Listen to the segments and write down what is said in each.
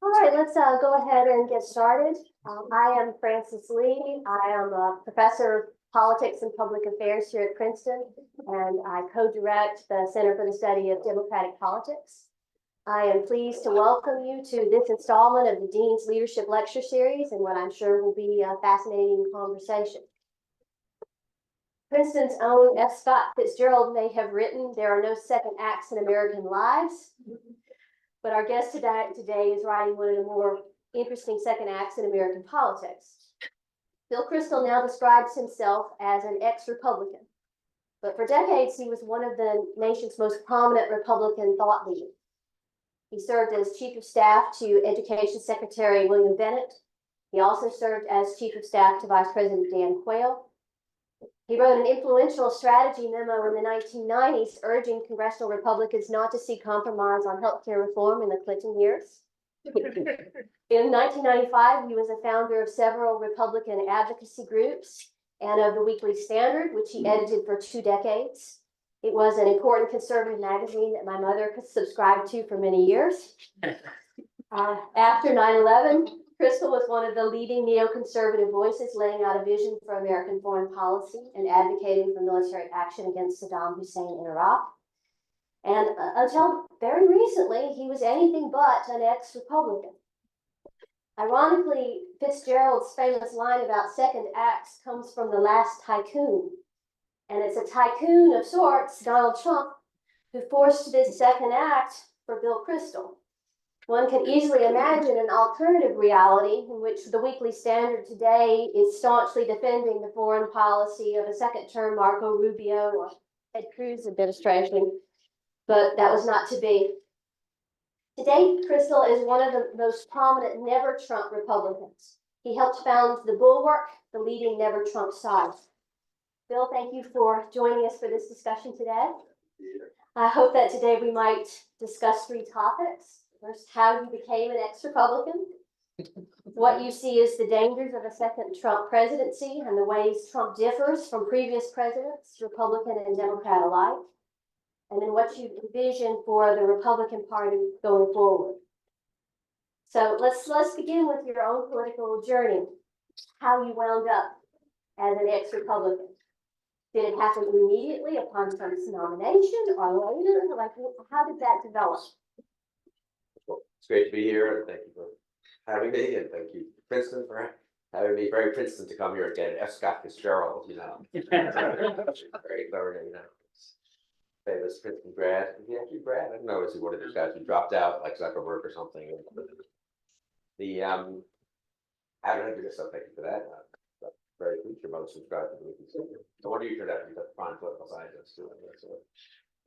All right, let's go ahead and get started. I am Frances Lee. I am a professor of politics and public affairs here at Princeton, and I co-direct the Center for the Study of Democratic Politics. I am pleased to welcome you to this installment of the Dean's Leadership Lecture Series and what I'm sure will be a fascinating conversation. Princeton's own F. Scott Fitzgerald may have written, "There are no second acts in American lives." But our guest today is writing one of the more interesting second acts in American politics. Bill Kristol now describes himself as an ex-Republican, but for decades he was one of the nation's most prominent Republican thought leaders. He served as Chief of Staff to Education Secretary William Bennett. He also served as Chief of Staff to Vice President Dan Quayle. He wrote an influential strategy memo in the 1990s urging congressional Republicans not to seek compromise on healthcare reform in the Clinton years. In 1995, he was a founder of several Republican advocacy groups and of the Weekly Standard, which he edited for 2 decades. It was an important conservative magazine that my mother subscribed to for many years. After 9/11, Kristol was one of the leading neoconservative voices laying out a vision for American foreign policy and advocating for military action against Saddam Hussein in Iraq. And until very recently, he was anything but an ex-Republican. Ironically, Fitzgerald's famous line about second acts comes from The Last Tycoon. And it's a tycoon of sorts, Donald Trump, who forced this second act for Bill Kristol. One could easily imagine an alternative reality in which the Weekly Standard today is staunchly defending the foreign policy of a second-term Marco Rubio or Ted Cruz administration, but that was not to be. Today, Kristol is one of the most prominent never-Trump Republicans. He helped found the Bulwark, the leading never-Trump site. Bill, thank you for joining us for this discussion today. I hope that today we might discuss 3 topics. First, how you became an ex-Republican, what you see as the dangers of a second Trump presidency and the ways Trump differs from previous presidents, Republican and Democrat alike, and then what you envision for the Republican Party going forward. So let's begin with your own political journey, how you wound up as an ex-Republican. Did it happen immediately upon Trump's nomination or later? Like, how did that develop? Well, it's great to be here, and thank you for having me, and thank you, Princeton, for having me. Very Princeton to come here and get an F. Scott Fitzgerald, very clever, famous Princeton grad. Is he actually grad? I don't know. Is he one of those guys who dropped out, like Zuckerberg or something? I don't know, so thank you for that. Very pleased your mother subscribed to the Weekly Standard. No wonder you turned out to be such a fine political scientist too. So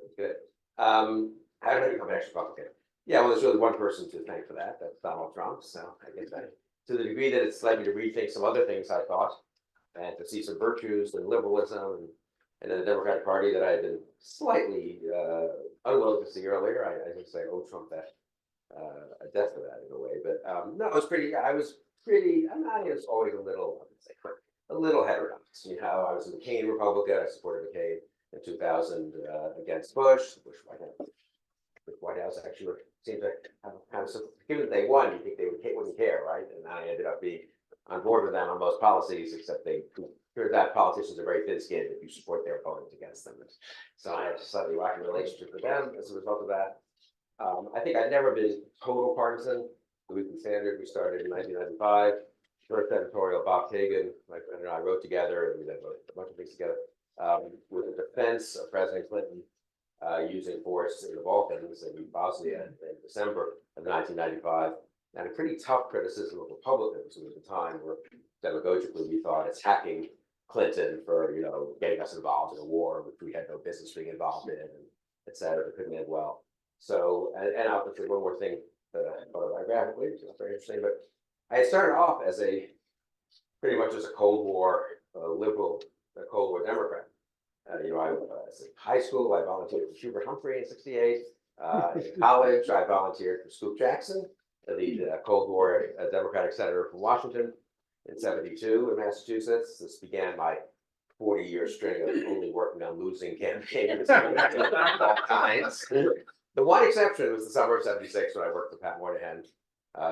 that's good. How did I become an ex-Republican? Yeah, well, there's really one person to thank for that. That's Donald Trump. So I guess to the degree that it's led me to rethink some other things I thought, and to see some virtues and liberalism and then the Democratic Party that I had been slightly unwilling to see earlier. I would say, oh, Trump, that a death for that in a way. But no, it was pretty. I was always a little, I would say, a little heterodox. You know, I was a McCain Republican. I supported McCain in 2000 against Bush. The Bush White House actually seems like kind of given they won, you think they wouldn't care, right? And I ended up being on board with them on most policies, except turns out politicians are very thin-skinned if you support their opponents against them. So I had a slightly rocky relationship with them as a result of that. I think I'd never been total partisan. The Weekly Standard, we started in 1995. First editorial, Bob Kagan, my friend and I wrote together, and we then wrote a bunch of things together, with the defense of President Clinton using force in the Balkans and in Bosnia in December of 1995, and a pretty tough criticism of Republicans who at the time were demagogically, we thought, attacking Clinton for getting us involved in a war which we had no business being involved in, and et cetera. It couldn't end well. So, and I'll say one more thing autobiographically, which is very interesting, but I had started off as pretty much as a Cold War liberal, a Cold War Democrat. I was in high school, I volunteered for Hubert Humphrey in '68. In college, I volunteered for Scoop Jackson, the Cold War Democratic senator from Washington in '72 in Massachusetts. This began my 40-year string of only working on losing campaigns of all kinds. The one exception was the summer of '76 when I worked for Pat Moynihan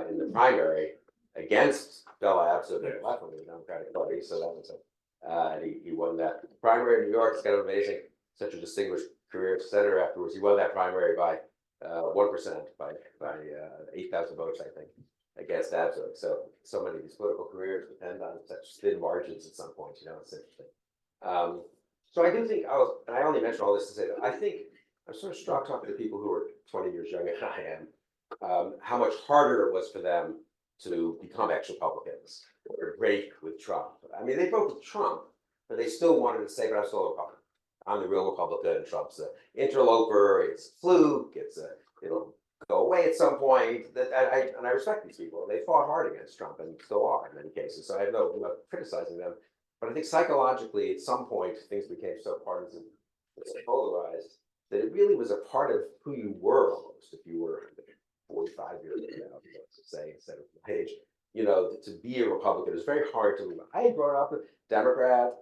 in the primary against Bell Labs of the left wing of the Democratic Party. So that was he won that primary in New York. It's kind of amazing. Such a distinguished career senator afterwards. He won that primary by 1%, by 8,000 votes, I think, against Abzug. So many of these political careers depend on such thin margins at some point. You know, it's interesting. So I do think and I only mention all this to say that I think I'm sort of struck talking to people who are 20 years younger than I am, how much harder it was for them to become ex-Republicans or break with Trump. I mean, they broke with Trump, but they still wanted to say, but I'm still a Republican. I'm the real Republican. Trump's an interloper. It's a fluke. It'll go away at some point. And I respect these people. They fought hard against Trump and still are in many cases. So I have I'm not criticizing them. But I think psychologically, at some point, things became so partisan, so polarized, that it really was a part of who you were almost. If you were 45 years old now, to say, instead of my age, to be a Republican is very hard to. I had grown up a Democrat,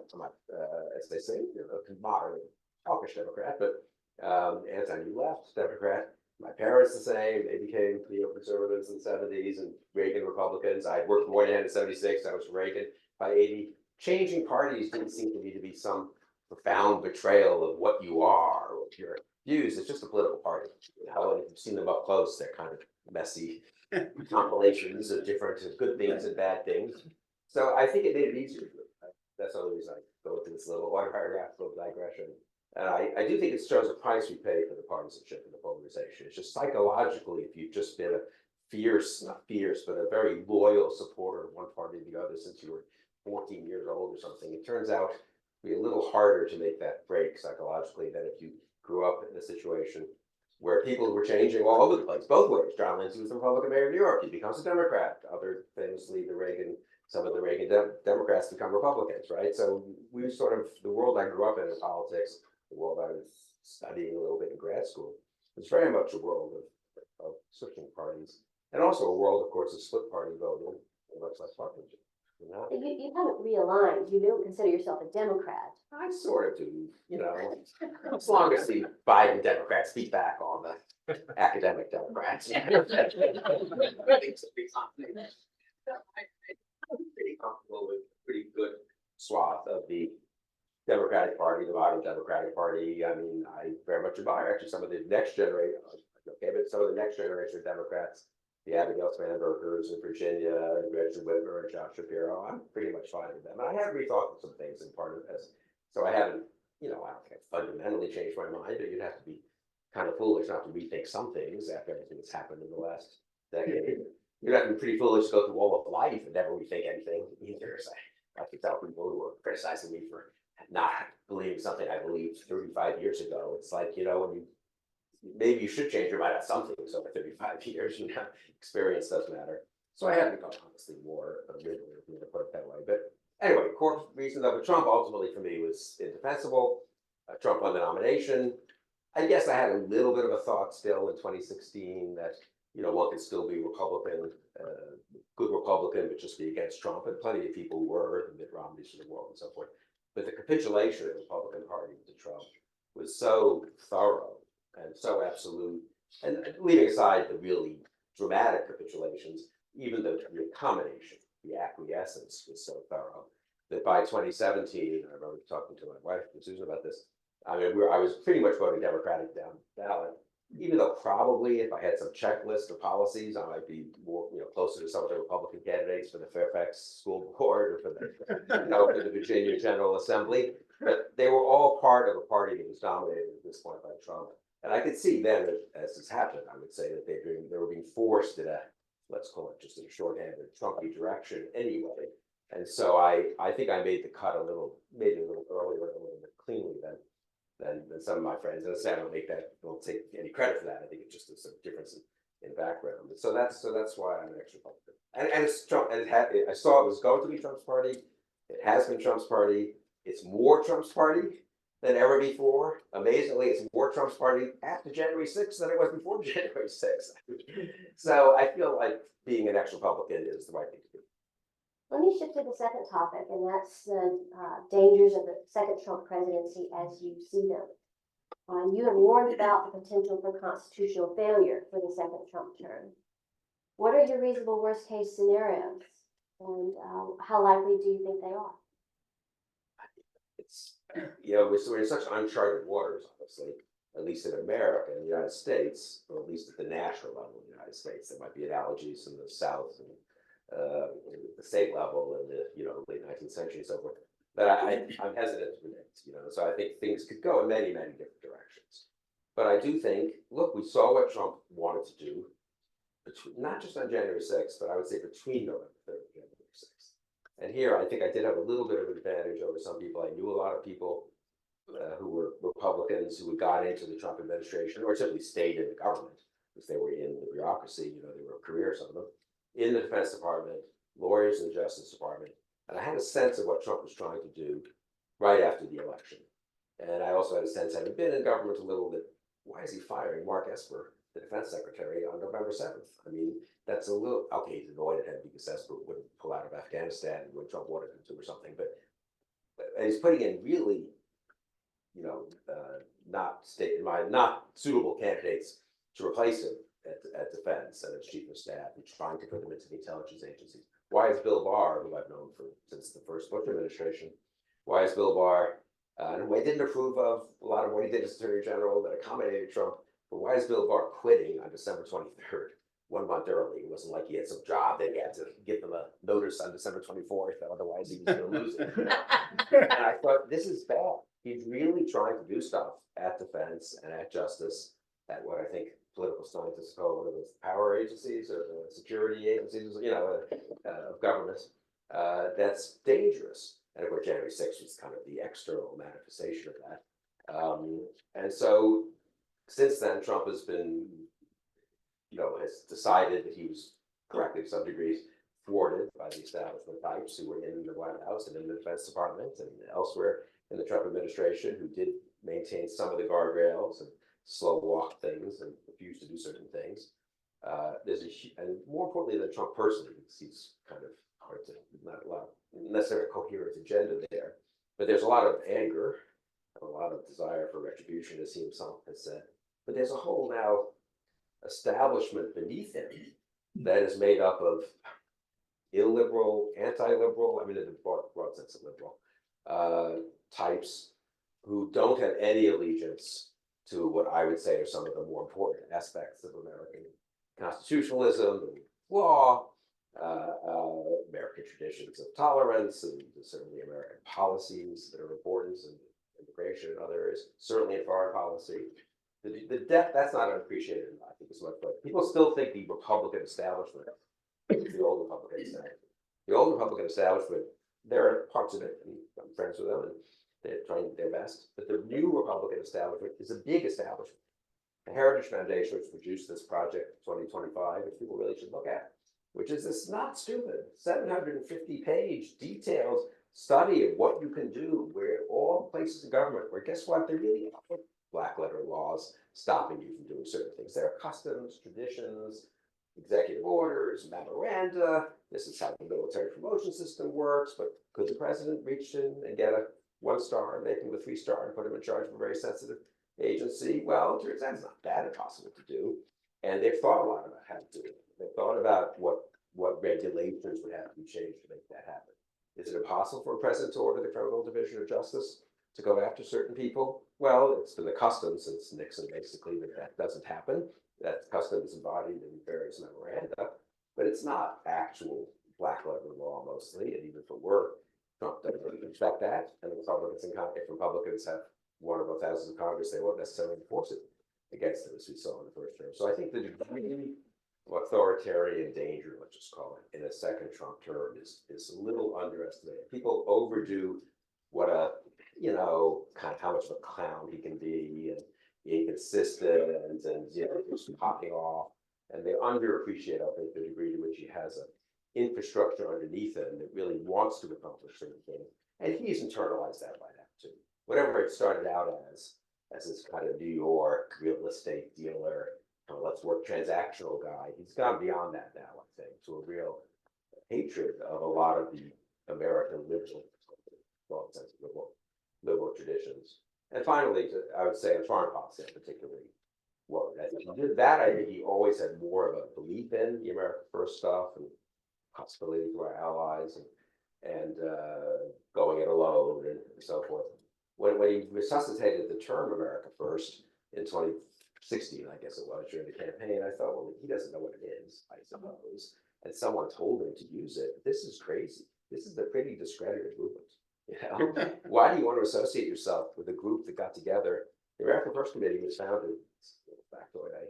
as they say, a moderate, hawkish Democrat, but anti-left Democrat. My parents the same. They became conservatives in the 70s and Reagan Republicans. I worked for Moynihan in 76. I was for Reagan by 80. Changing parties didn't seem to me to be some profound betrayal of what you are or your views. It's just a political party. And if you've seen them up close, they're kind of messy compilations of different good things and bad things. So I think it made it easier. That's the only reason I go into this little autobiographical digression. And I do think it shows a price we pay for the partisanship and the polarization. It's just psychologically, if you've just been a fierce, not fierce, but a very loyal supporter of one party or the other since you were 14 years old or something, it turns out to be a little harder to make that break psychologically than if you grew up in a situation where people were changing all over the place, both ways. John Lindsay was the Republican mayor of New York. He becomes a Democrat. Other famously, some of the Reagan Democrats become Republicans, right? So we the world I grew up in politics, the world I was studying a little bit in grad school, was very much a world of switching parties. And also a world, of course, of split party voting and much less partisanship. You haven't realigned. You don't consider yourself a Democrat. I sort of do, as long as the Biden Democrats beat back on the academic Democrats. I'm pretty comfortable with a pretty good swath of the Democratic Party, the modern Democratic Party. I mean, I very much admire actually some of the next generation, some of the next generation of Democrats, the Abigail Spanbergers in Virginia, and Reggie Whitmer and John Shapiro. I'm pretty much fine with them. And I have rethought some things in part of this. So I haven't, I don't think I've fundamentally changed my mind, but you'd have to be kind of foolish not to rethink some things after everything that's happened in the last decade. You'd have to be pretty foolish to go through all of life and never rethink anything either. So I could tell people who are criticizing me for not believing something I believed 35 years ago. It's like, when maybe you should change your mind on something. So for 35 years, experience does matter. So I have become honestly more liberal, to put it that way. But anyway, core reason of Trump ultimately for me was indefensible. Trump won the nomination. I guess I had a little bit of a thought still in 2016 that one could still be Republican, good Republican, but just be against Trump. And plenty of people were, the Mitt Romneys of the world and so forth. But the capitulation of the Republican Party to Trump was so thorough and so absolute, and leaving aside the really dramatic capitulations, even the accommodation, the acquiescence was so thorough that by 2017, I remember talking to my wife, Susan, about this. I mean, I was pretty much voting Democratic down ballot, even though probably if I had some checklist of policies, I might be more, closer to some of the Republican candidates for the Fairfax School Board or for the, for the Virginia General Assembly. But they were all part of a party that was dominated at this point by Trump. And I could see then, as this happened, I would say that they were being forced in let's call it just a shorthanded Trumpy direction anyway. And so I think I made the cut maybe a little earlier, a little bit cleanly than some of my friends. And I don't take any credit for that. I think it's just a difference in background. So that's why I'm an ex-Republican. And it's Trump. And I saw it was going to be Trump's party. It has been Trump's party. It's more Trump's party than ever before. Amazingly, it's more Trump's party after January 6th than it was before January 6th. So I feel like being an ex-Republican is the right thing to do. Let me shift to the second topic, and that's the dangers of the second Trump presidency as you see them. You have warned about the potential for constitutional failure for the second Trump term. What are your reasonable worst case scenarios? And how likely do you think they are? It's, we're in such uncharted waters, obviously, at least in America, in the United States, or at least at the national level in the United States. There might be analogies in the South and the state level in the late 19th century and so forth. But I'm hesitant to predict, so I think things could go in many, many different directions. But I do think, look, we saw what Trump wanted to do, not just on January 6th, but I would say between November 3rd and January 6th. And here, I think I did have a little bit of an advantage over some people. I knew a lot of people who were Republicans who had gone into the Trump administration or simply stayed in the government because they were in the bureaucracy, they were career, some of them, in the Defense Department, lawyers in the Justice Department. And I had a sense of what Trump was trying to do right after the election. And I also had a sense, having been in government a little bit, why is he firing Mark Esper, the defense secretary, on November 7th? I mean, that's a little, okay, he's annoyed at him because Esper wouldn't pull out of Afghanistan when Trump wanted him to or something, but he's putting in really, not suitable candidates to replace him at defense and as chief of staff. He's trying to put them into the intelligence agencies. Why is Bill Barr, who I've known since the first Bush administration, why is Bill Barr, who I didn't approve of a lot of what he did as Attorney General that accommodated Trump, but why is Bill Barr quitting on December 23rd, 1 month early? It wasn't like he had some job that he had to give them a notice on December 24th, otherwise he was going to lose it. And I thought, this is bad. He's really trying to do stuff at defense and at justice, at what I think political scientists call one of those power agencies or the security agencies, of government. That's dangerous. And of course, January 6th was kind of the external manifestation of that. And so since then, Trump has been, has decided that he was correctly to some degrees thwarted by the establishment types who were in the White House and in the Defense Department and elsewhere in the Trump administration, who did maintain some of the guardrails and slow walk things and refuse to do certain things. And more importantly than Trump personally, because he's kind of hard to, not a lot, necessarily a coherent agenda there, but there's a lot of anger, a lot of desire for retribution, as he himself has said. But there's a whole now establishment beneath him that is made up of illiberal, anti-liberal, I mean in the broad sense of liberal, types who don't have any allegiance to what I would say are some of the more important aspects of American constitutionalism, law, American traditions of tolerance, and certainly American policies that are important in immigration and other areas, certainly in foreign policy. The depth, that's not unappreciated, I think, as much, but people still think the Republican establishment, the old Republican establishment. The old Republican establishment, there are parts of it, and I'm friends with them, and they're trying their best. But the new Republican establishment is a big establishment. The Heritage Foundation, which produced this project 2025, which people really should look at, which is this not stupid 750-page detailed study of what you can do where all places of government, where guess what, there really are black letter laws stopping you from doing certain things. There are customs, traditions, executive orders, memoranda. This is how the military promotion system works. But could the president reach in and get a 1-star and make him a 3-star and put him in charge of a very sensitive agency? Well, it turns out it's not that impossible to do. And they've thought a lot about how to do it. They've thought about what regulations would have to be changed to make that happen. Is it impossible for a president to order the Criminal Division of Justice to go after certain people? Well, it's been the custom since Nixon, basically, that doesn't happen. That custom is embodied in various memoranda, but it's not actual black letter law mostly. And even if it were, Trump doesn't really respect that. And the Republicans if Republicans have one or both houses of Congress, they won't necessarily enforce it against them, as we saw in the first term. So I think the degree of authoritarian danger, let's just call it, in a second Trump term is a little underestimated. People overdo what kind of how much of a clown he can be and inconsistent and just popping off. And they underappreciate, I think, the degree to which he has an infrastructure underneath him that really wants to accomplish certain things. And he's internalized that by now too. Whatever it started out as this kind of New York real estate dealer, let's work transactional guy, he's gone beyond that now, I think, to a real hatred of a lot of the American liberal, sense of liberal traditions. And finally, I would say in foreign policy particularly, Well, I think he did that. I think he always had more of a belief in the America First stuff and possibility to our allies and going it alone and so forth. When he resuscitated the term America First in 2016, I guess it was, during the campaign, I thought, well, he doesn't know what it is, I suppose. And someone told him to use it. This is crazy. This is a pretty discredited movement. You know, why do you want to associate yourself with a group that got together? The American First Committee was founded, factoid, I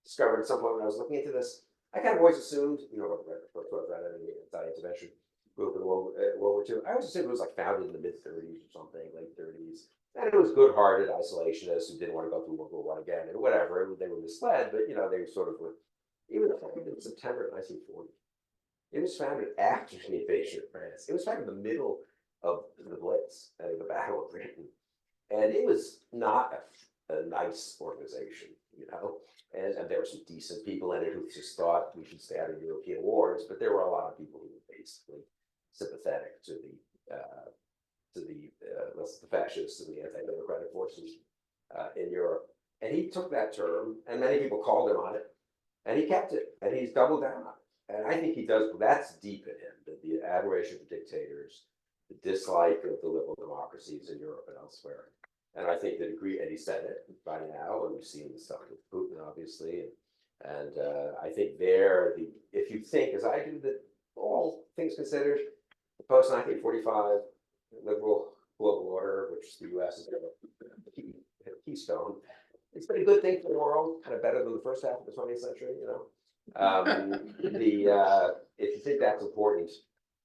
discovered at some point when I was looking into this. I kind of always assumed, you know, what the American First was, right? I mean, the anti-intervention group in World War II. I always assumed it was like founded in the mid-30s or something, late 30s. And it was good-hearted isolationists who didn't want to go through World War I again and whatever. They were misled, but, you know, they sort of were, even in September 1940. It was founded after the invasion of France. It was founded in the middle of the Blitz and the Battle of Britain. And it was not a nice organization, you know. And there were some decent people in it who just thought we should stay out of European wars, but there were a lot of people who were basically sympathetic to the fascists and the anti-democratic forces in Europe. And he took that term, and many people called him on it, and he kept it, and he's doubled down on it. And I think he does. That's deep in him. The admiration for dictators, the dislike of the liberal democracies in Europe and elsewhere. And I think that and he said it by now, and we've seen the stuff with Putin, obviously. And I think if you think, as I do, that all things considered, the post-1945 liberal global order, which the U.S. is a keystone, it's been a good thing for the world, kind of better than the first half of the 20th century, you know. If you think that's important,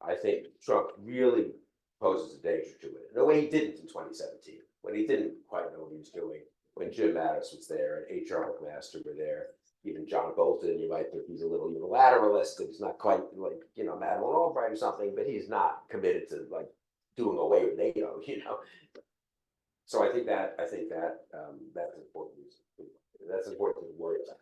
I think Trump really poses a danger to it in a way he didn't in 2017, when he didn't quite know what he was doing, when Jim Mattis was there and H.R. McMaster were there, even John Bolton, you might think he's a little unilateralist, and he's not quite like, you know, Madeleine Albright or something, but he's not committed to like doing away with NATO, you know. So I think that that's important. That's important to worry about.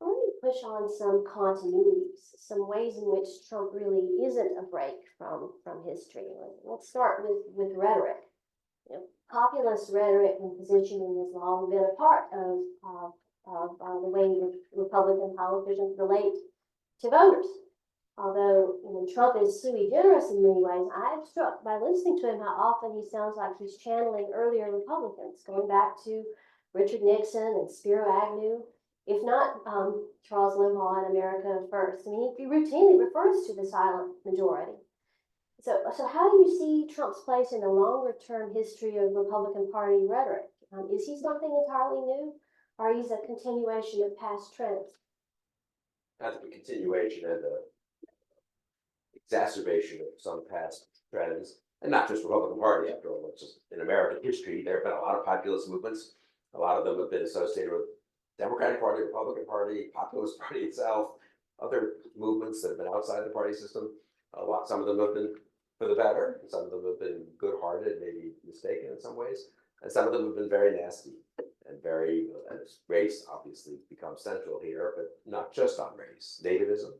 Let me push on some continuities, some ways in which Trump really isn't a break from history. Let's start with rhetoric. You know, populist rhetoric and positioning has long been a part of the way Republican politicians relate to voters. Although, you know, Trump is sui generis in many ways, I am struck by listening to him how often he sounds like he's channeling earlier Republicans, going back to Richard Nixon and Spiro Agnew, if not Charles Limbaugh and America First. I mean, he routinely refers to the silent majority. So how do you see Trump's place in the longer-term history of Republican Party rhetoric? Is he something entirely new, or is he a continuation of past trends? I think a continuation and a exacerbation of some past trends, and not just Republican Party, after all. It's just in American history, there have been a lot of populist movements. A lot of them have been associated with Democratic Party, Republican Party, Populist Party itself, other movements that have been outside the party system. Some of them have been for the better, and some of them have been good-hearted, maybe mistaken in some ways, and some of them have been very nasty and very, as race obviously becomes central here, but not just on race, nativism.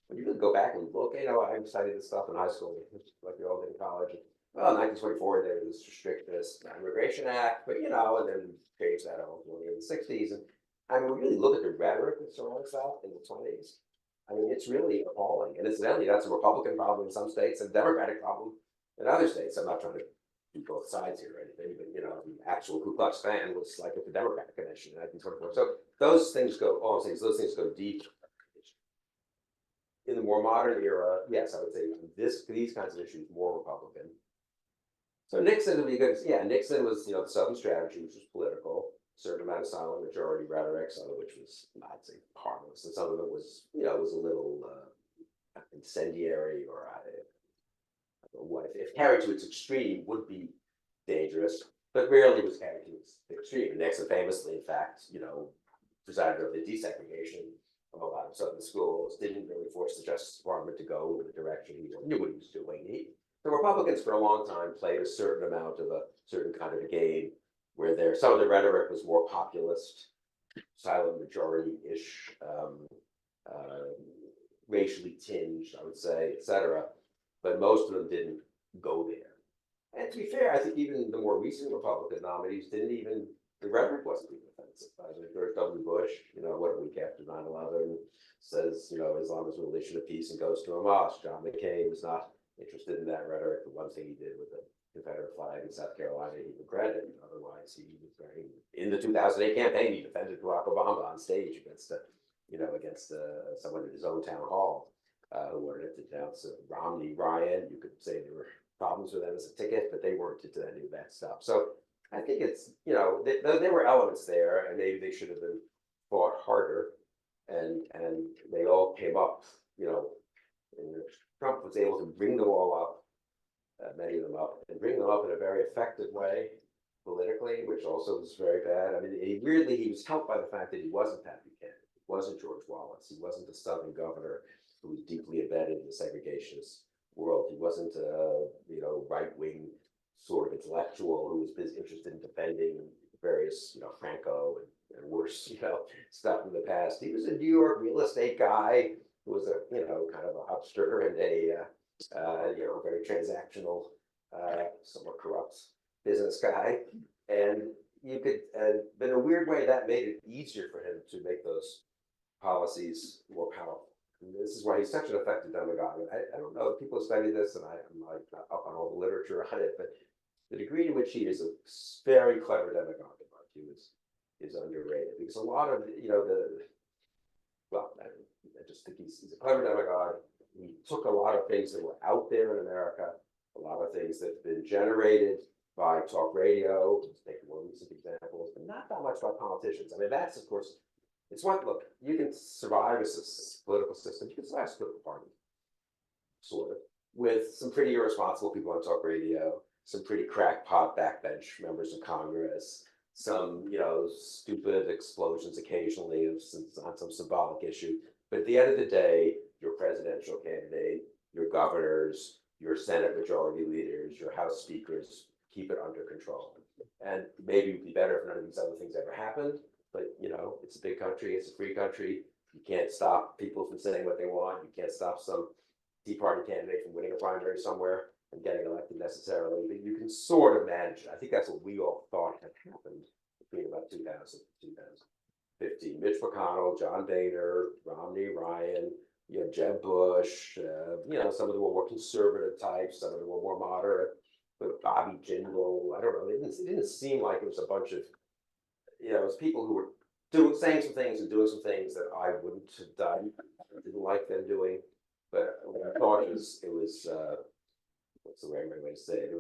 When you go back and look, you know, I studied this stuff in high school, like we all did in college. Well, in 1924, there was this restrict this Immigration Act, but you know, and then changed that ultimately in the 60s. And I mean, we really look at the rhetoric that surrounds that in the 20s. I mean, it's really appalling. And incidentally, that's a Republican problem in some states and a Democratic problem in other states. I'm not trying to do both sides here or anything, but you know, the actual Ku Klux Klan was like at the Democratic Convention in 1924. So those things go, all I'm saying is those things go deep. In the more modern era, yes, I would say these kinds of issues more Republican. So Nixon would be good. Yeah, Nixon was, you know, the Southern strategy, which was political, certain amount of silent majority rhetoric, some of which was, I'd say, harmless, and some of it was, you know, was a little incendiary, or what if carried to its extreme would be dangerous, but rarely was carried to its extreme. And Nixon famously, in fact, you know, presided over the desegregation of a lot of Southern schools, didn't really force the Justice Department to go in the direction he knew what he was doing. The Republicans for a long time played a certain amount of a certain kind of a game where some of the rhetoric was more populist, silent majority-ish, racially tinged, I would say, et cetera. But most of them didn't go there. And to be fair, I think even the more recent Republican nominees didn't even the rhetoric wasn't even offensive. I mean, George W. Bush, what a week after 9/11 says, Islam is a religion of peace and goes to a mosque. John McCain was not interested in that rhetoric. The one thing he did with the Confederate flag in South Carolina, he regretted. Otherwise, he was very, in the 2008 campaign, he defended Barack Obama on stage against someone in his own town hall who wanted to denounce Romney, Ryan. You could say there were problems with them as a ticket, but they weren't into any of that stuff. So I think it's, there were elements there, and maybe they should have been fought harder, and they all came up, and Trump was able to bring them all up, many of them up, and bring them up in a very effective way politically, which also was very bad. I mean, he was helped by the fact that he wasn't Pat Buchanan, he wasn't George Wallace, he wasn't the Southern governor who was deeply embedded in the segregationist world. He wasn't a right-wing sort of intellectual who was interested in defending various Franco and worse stuff in the past. He was a New York real estate guy who was a kind of a huckster and a very transactional, somewhat corrupt business guy. And you could, in a weird way, that made it easier for him to make those policies more powerful. And this is why he's such an effective demagogue. I don't know if people study this, and I'm like not up on all the literature on it, but the degree to which he is a very clever demagogue, is underrated, because a lot of I just think he's a clever demagogue. He took a lot of things that were out there in America, a lot of things that have been generated by talk radio, to take more recent examples, but not that much by politicians. I mean, that's, of course, it's one, look, you can survive as a political system, you can survive as a political party, sort of, with some pretty irresponsible people on talk radio, some pretty crackpot backbench members of Congress, some, stupid explosions occasionally on some symbolic issue. But at the end of the day, your presidential candidate, your governors, your Senate majority leaders, your House speakers, keep it under control. And maybe it'd be better if none of these other things ever happened, but it's a big country, it's a free country. You can't stop people from saying what they want. You can't stop some Tea Party candidate from winning a primary somewhere and getting elected necessarily, but you can sort of manage it. I think that's what we all thought had happened between about 2000 and 2015. Mitch McConnell, John Boehner, Romney, Ryan, Jeb Bush, some of them were more conservative types, some of them were more moderate, but Bobby Jindal, I don't know, it didn't seem like it was a bunch of, it was people who were saying some things and doing some things that I wouldn't have done, I didn't like them doing, but what I thought it was what's the right way to say it? I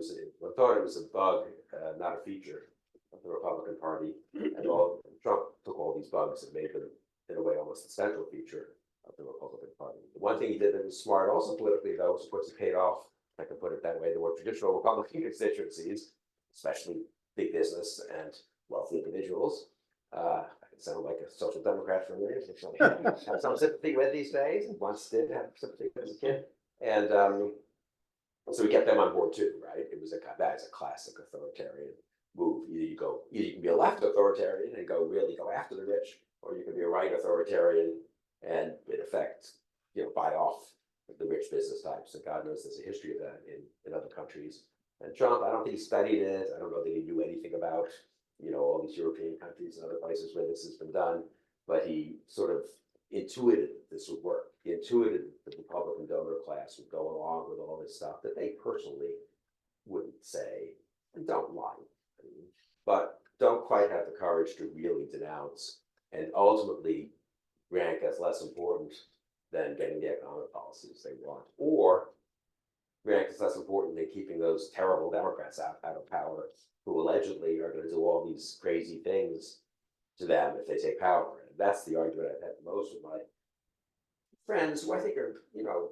thought it was a bug, not a feature of the Republican Party. And Trump took all these bugs and made them, in a way, almost the central feature of the Republican Party. The one thing he did that was smart, also politically, though, was, of course, he paid off, if I can put it that way, the more traditional Republican constituencies, especially big business and wealthy individuals. I sound like a social democrat for a minute, which I have some sympathy with these days, and once did have sympathy as a kid. And so we kept them on board too, right? That is a classic authoritarian move. Either you can be a left authoritarian and really go after the rich, or you can be a right authoritarian and in effect, buy off the rich business types. And God knows there's a history of that in other countries. And Trump, I don't think he studied it. I don't know that he knew anything about, all these European countries and other places where this has been done, but he sort of intuited this would work. He intuited the Republican donor class would go along with all this stuff that they personally wouldn't say, and don't lie, but don't quite have the courage to really denounce and ultimately rank as less important than getting the economic policies they want, or rank as less important than keeping those terrible Democrats out of power, who allegedly are going to do all these crazy things to them if they take power. And that's the argument I've had most with my friends, who I think are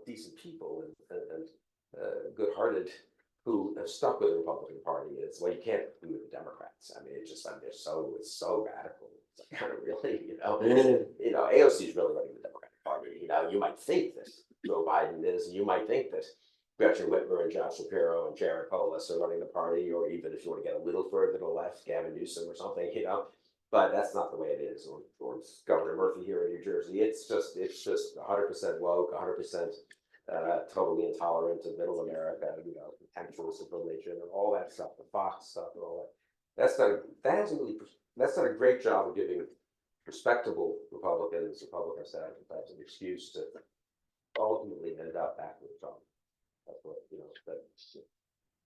decent people and good-hearted, who have stuck with the Republican Party. It's you can't be with the Democrats. I mean, it's just it's so radical. It's kind of really, AOC is really running the Democratic Party. You might think that Joe Biden is, and you might think that Gretchen Whitmer and John Shapiro and Jared Polis are running the party, or even if you want to get a little further to the left, Gavin Newsom or something, but that's not the way it is. Or Governor Murphy here in New Jersey. It's just 100% woke, 100% totally intolerant of middle America, contemptuous of religion and all that stuff, the Fox stuff and all that. That hasn't really that's done a great job of giving respectable Republican establishment types an excuse to ultimately end up back with Trump. That's what, that's.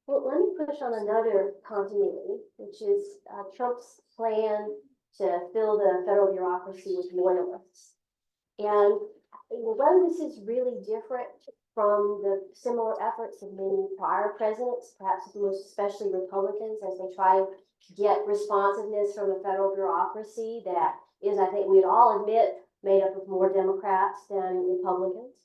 Well, let me push on another continuity, which is Trump's plan to fill the federal bureaucracy with loyalists. And whether this is really different from the similar efforts of many prior presidents, perhaps most especially Republicans, as they try to get responsiveness from the federal bureaucracy that is, I think we'd all admit, made up of more Democrats than Republicans.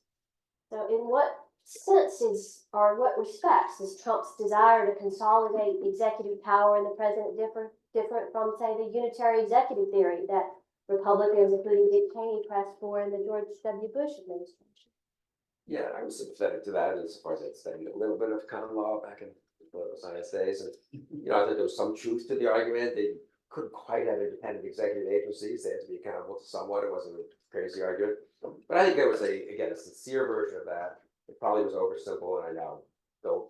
So in what sense or what respects is Trump's desire to consolidate executive power in the president different from, say, the unitary executive theory that Republicans, including Dick Cheney, pressed for in the George W. Bush administration? Yeah, I was sympathetic to that as far as I'd studied a little bit of common law back in the political science days. And, I think there was some truth to the argument. They couldn't quite have independent executive agencies. They had to be accountable to someone. It wasn't a crazy argument. But I think there was a sincere version of that. It probably was oversimple, and I now don't,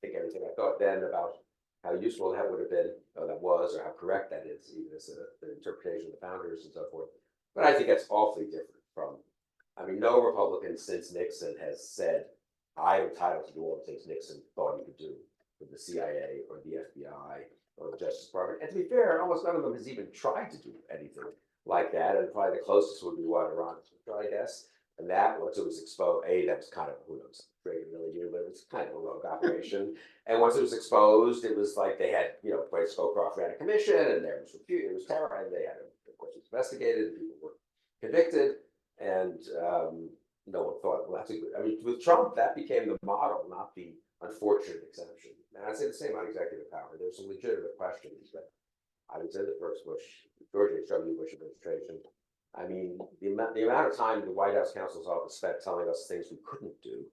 think everything I thought then about how useful that would have been, or that was, or how correct that is, even as the interpretation of the founders and so forth. But I think that's awfully different from, no Republican since Nixon has said, I'm entitled to do all the things Nixon thought he could do with the CIA or the FBI or the Justice Department. And to be fair, almost none of them has even tried to do anything like that. And probably the closest would be what Iran tried, I guess. And that, once it was exposed, that was kind of, who knows, Reagan really knew, but it was kind of a rogue operation. And once it was exposed, it was like they had, Bryce Scowcroft ran a commission, and there was it was terror, and they had, of course, investigated, and people were convicted, and no one thought, well, that's a good. With Trump, that became the model, not the unfortunate exception. And I'd say the same about executive power. There's some legitimate questions that I was in the first George H.W. Bush administration. The amount of time the White House counsel's office spent telling us things we couldn't do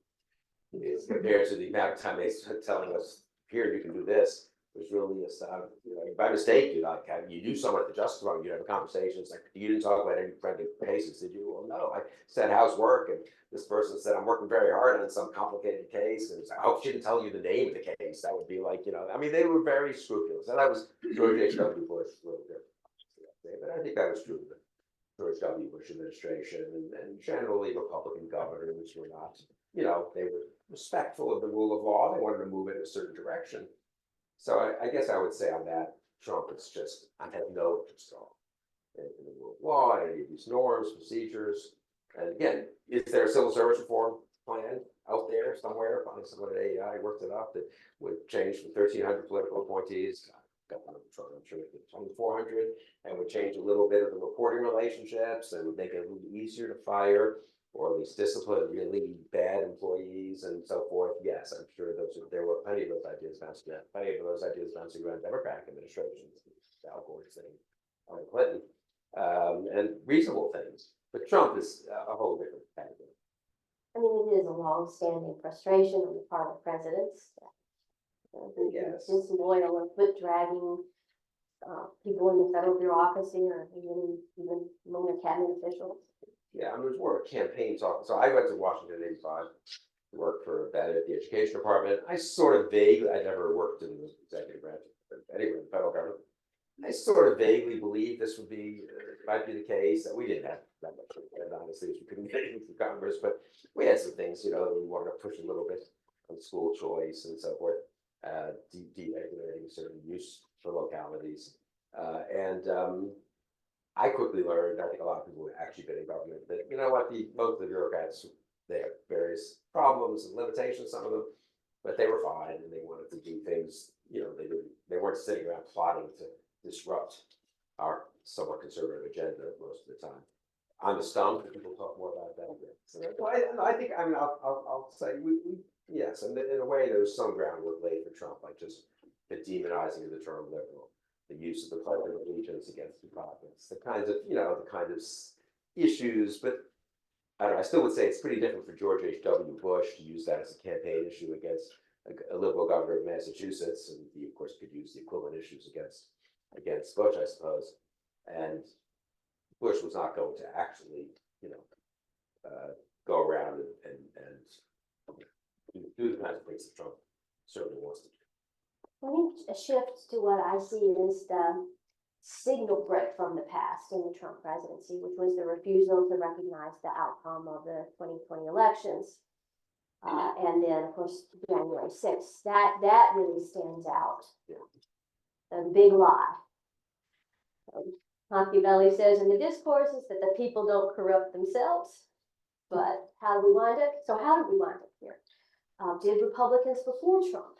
is compared to the amount of time they spent telling us, here, you can do this, was really astounding. By mistake, you do something at the Justice Department, you have a conversation, it's like, you didn't talk about any friendly cases, did you? Well, no, I said, how's work? And this person said, I'm working very hard on some complicated case. And it's like, I hope she didn't tell you the name of the case. That would be like, they were very scrupulous. And that was George H.W. Bush, a little different. But I think that was true of the George W. Bush administration, and generally Republican governors were not, they were respectful of the rule of law. They wanted to move it in a certain direction. So I guess I would say on that, Trump is just, I have no interest at all in the rule of law, and any of these norms, procedures. And again, is there a civil service reform plan out there somewhere? Probably someone at AEI worked it up that would change from 1,300 political appointees. I'm sure 2,400, and would change a little bit of the reporting relationships, and would make it a little easier to fire or at least discipline really bad employees and so forth. Yes, I'm sure there were plenty of those ideas bouncing around Democratic administrations, Al Gore's thing, Clinton, and reasonable things. But Trump is a whole different category. It is a long-standing frustration on the part of presidents. Yes. Disloyal and foot dragging people in the federal bureaucracy, or even among their cabinet officials. Yeah, it was more of a campaign talk. So I went to Washington '85 to work for at the education department. I sort of vaguely, I never worked in the executive branch, anyway, the federal government. I sort of vaguely believed this might be the case. That we didn't have that much, and honestly, we couldn't get anything through Congress, but we had some things, we wanted to push a little bit on school choice and so forth. Deregulating certain use for localities. I quickly learned, I think a lot of people who actually been in government, that most of the bureaucrats, they have various problems and limitations, some of them, but they were fine, and they wanted to do things, they weren't sitting around plotting to disrupt our somewhat conservative agenda most of the time. On the stump, people talk more about that. So I think, I'll say yes, and in a way, there was some groundwork laid for Trump, like just the demonizing of the term liberal, the use of the pledge of allegiance against the prophets, the kind of issues. But I don't know, I still would say it's pretty different for George H.W. Bush to use that as a campaign issue against a liberal governor of Massachusetts, and he, of course, could use the equivalent issues against Bush, I suppose. And Bush was not going to actually, go around and do the kinds of things that Trump certainly wants to do. Let me shift to what I see as the signal break from the past in the Trump presidency, which was the refusal to recognize the outcome of the 2020 elections. And then, of course, January 6th, that really stands out. The big lie. Machiavelli says in the discourses that the people don't corrupt themselves, but how do we wind up? So how did we wind up here? Did Republicans before Trump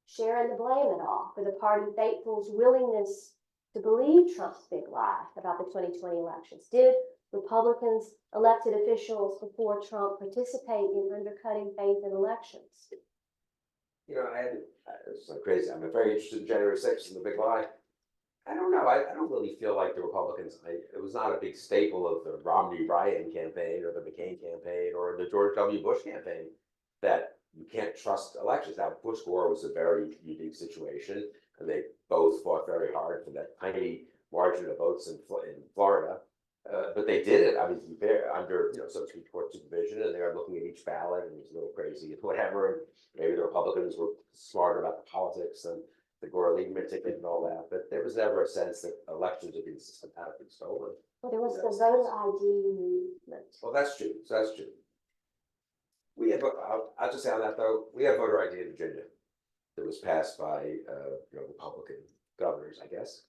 share in the blame at all for the party faithful's willingness to believe Trump's big lie about the 2020 elections? Did Republicans, elected officials before Trump, participate in undercutting faith in elections? You know, it's like crazy. I'm very interested in January 6th and the big lie. I don't know. I don't really feel like the Republicans, it was not a big staple of the Romney-Ryan campaign or the McCain campaign or the George W. Bush campaign that you can't trust elections. Now, Bush-Gore was a very unique situation, and they both fought very hard for that tiny margin of votes in Florida. But they did it, I mean, to be fair, under, so to speak, court supervision, and they were looking at each ballot, and it was a little crazy and whatever, and maybe the Republicans were smarter about the politics and the Gore-Lieberman ticket and all that, but there was never a sense that elections had been systematically stolen. Well, there was the voter ID movement. Well, that's true, so that's true. We have, I'll just say on that though, we have voter ID in Virginia that was passed by, Republican governors, I guess,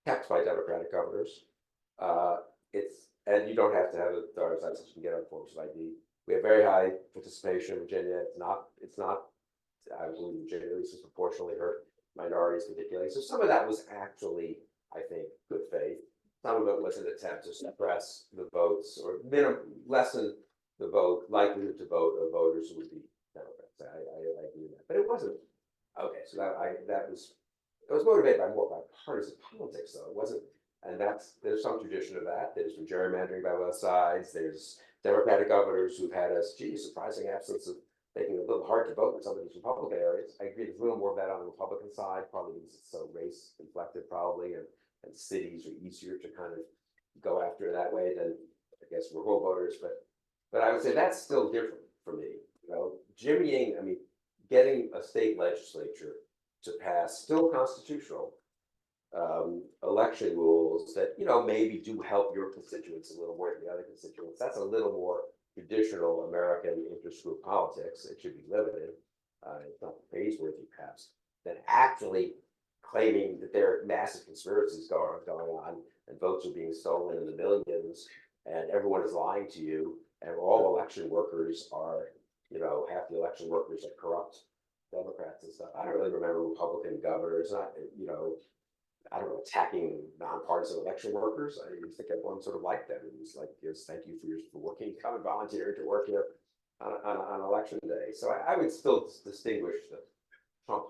kept by Democratic governors. And you don't have to have a driver's license, you can get on forms of ID. We have very high participation in Virginia. It's not, I believe Virginia at least disproportionately hurt minorities particularly. So some of that was actually, I think, good faith. Some of it was an attempt to suppress the votes or lessen the likelihood to vote of voters who would be Democrats. I agree with that, but it wasn't. Okay, so it was motivated by partisan politics, though. It wasn't. And there's some tradition of that. There's been gerrymandering by both sides. There's Democratic governors who've had a surprising absence of making it a little hard to vote in some of these Republican areas. I agree there's a little more of that on the Republican side, probably because it's so race inflected probably, and cities are easier to kind of go after that way than, I guess, rural voters. But I would say that's still different for me. Jimmying, I mean, getting a state legislature to pass still constitutional election rules that, maybe do help your constituents a little more than the other constituents. That's a little more traditional American interest group politics. It should be limited. It's not praiseworthy, perhaps, than actually claiming that there are massive conspiracies going on and votes are being stolen in the millions and everyone is lying to you and all election workers are, half the election workers are corrupt Democrats and stuff. I don't really remember Republican governors, I don't know, attacking nonpartisan election workers. I think everyone sort of liked them. It was like, yes, thank you for working, coming volunteering to work here on election day. So I would still distinguish the Trump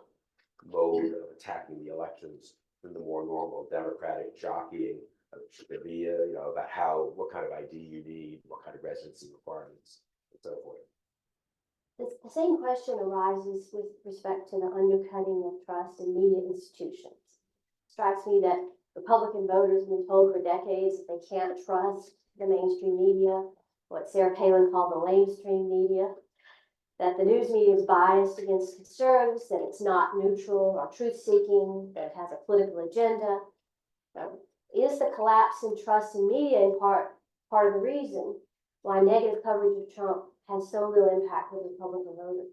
mode of attacking the elections from the more normal Democratic jockeying. Should there be about what kind of ID you need, what kind of residency requirements, and so forth. The same question arises with respect to the undercutting of trust in media institutions. Strikes me that Republican voters have been told for decades that they can't trust the mainstream media, what Sarah Palin called the lamestream media, that the news media is biased against conservatives, that it's not neutral or truth-seeking, that it has a political agenda. Is the collapse in trust in media in part of the reason why negative coverage of Trump has so little impact on Republican voters?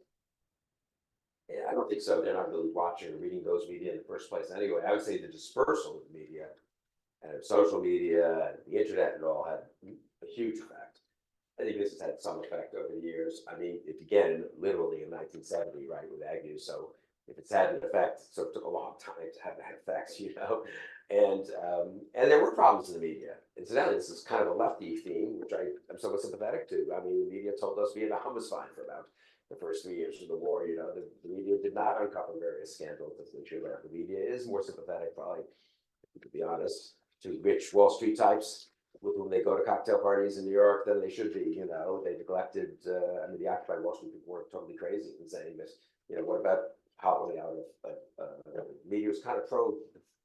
Yeah, I don't think so. They're not really watching or reading those media in the first place anyway. I would say the dispersal of media and social media and the internet and all had a huge effect. I think this has had some effect over the years. I mean, it began literally in 1970, right, with Agnew. So if it's had an effect, it sort of took a long time to have that effect, And there were problems in the media. Incidentally, this is kind of a lefty theme, which I'm somewhat sympathetic to. I mean, the media told us Vietnam was fine for about the first 3 years of the war. The media did not uncover various scandals as they should have. The media is more sympathetic, probably, to be honest, to rich Wall Street types with whom they go to cocktail parties in New York than they should be. They neglected. The Occupy Wall Street people were totally crazy in saying this. what about howling out of media was kind of pro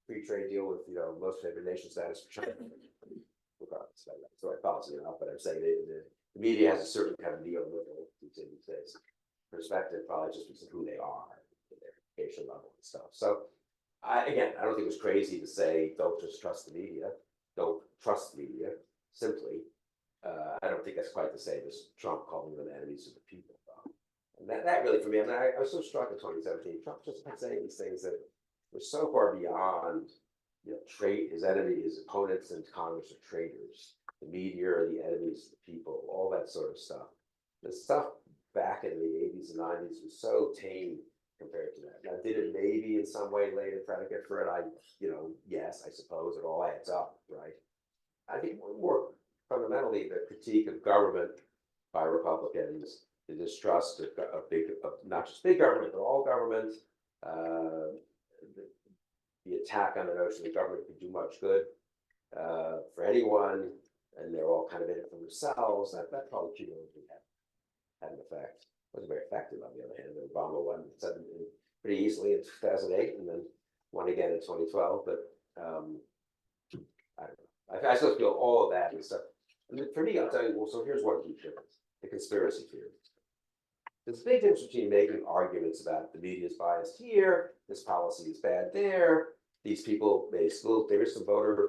free trade deal with most favored nation status for China. Regardless, so I policy enough, but I'm saying the media has a certain kind of neoliberal these days perspective, probably just because of who they are, and their education level and stuff. So Again, I don't think it was crazy to say, don't just trust the media, don't trust the media, simply. I don't think that's quite the same as Trump calling them enemies of the people. And that really, for me, I mean, I was so struck in 2017. Trump just kept saying these things that were so far beyond, his enemy, his opponents in Congress are traitors. The media are the enemies of the people, all that sort of stuff. The stuff back in the 80s and 90s was so tame compared to that. Now, did it maybe in some way later try to get for it? Yes, I suppose it all adds up, right? I think more fundamentally, the critique of government by Republicans, the distrust of not just big government, but all government, the attack on the notion that government could do much good for anyone, and they're all kind of in it for themselves. That probably cumulatively had an effect. It wasn't very effective, on the other hand. Obama won pretty easily in 2008, and then won again in 2012. But I don't know. I still feel all of that and stuff. And for me, I'll tell you. Well, so here's one huge difference: the conspiracy theory. There's a big difference between making arguments about the media is biased here, this policy is bad there, these people made schools, there is some voter